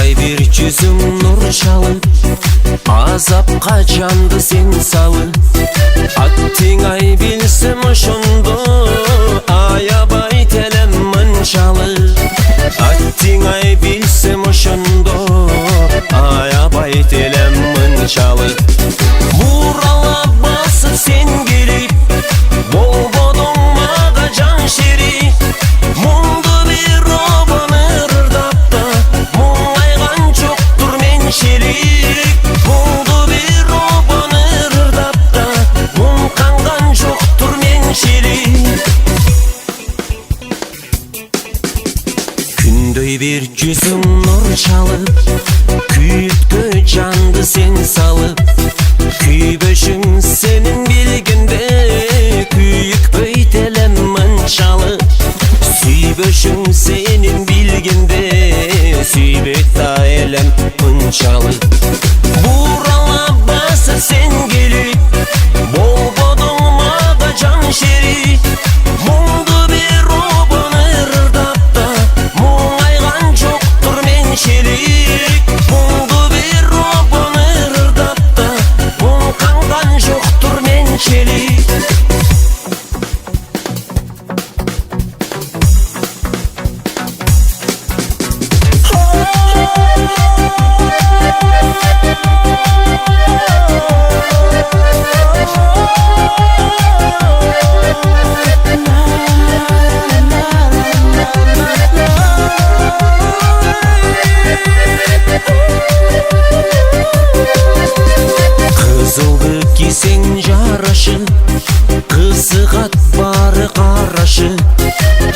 Күндөй бир жүзүң нур чалып, азапка жанды сен салып. Аттың ай билсем ошондо, аябай телем мынчалык. Аттың ай билсем ошондо, аябай телем мынчалык. Бурала басып сен келип, болбодуң мага жан шерик. Мунду бир обон ырдап да, муңайган жоктур менчелик. Мунду бир обон ырдап да, муңканган жоктур менчелик. Күндөй бир жүзүң нур чалып, күйүткө жанды сен салып. Күйбөшүң сенин билгенде, күйүкпөй телем мынчалык. Сүйбөшүң сенин билгенде, сүйбөйт да элем мынчалык. Бурала басып сен келип, болбодуң мага жан шерик. Мунду бир обон ырдап да, муңайган жоктур менчелик. Мунду бир обон ырдап да, муңканган жоктур менчелик. Кызылды кисең жарашы, кызыгат бары карашы.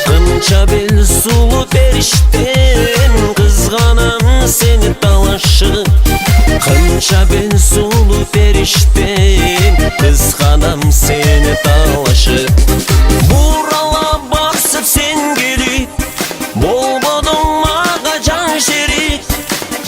Кынча бел сулуу периштем, кызганам сени талашы. Кынча бел сулуу периштем, кызганам сени талашы. Бурала басып сен келип, болбодуң мага жан шерик.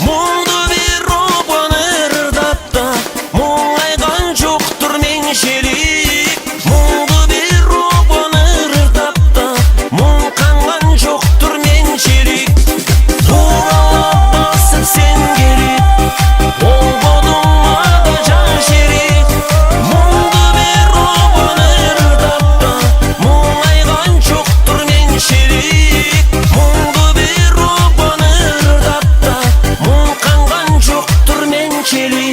Мунду бир обон ырдап да, муңайган жоктур менчелик. Мунду бир обон ырдап да, муңканган жоктур менчелик. Бурала басып сен келип, болбодуң мага жан шерик. Мунду бир обон ырдап да, муңайган жоктур менчелик. Мунду бир обон ырдап да, муңканган жоктур менчелик.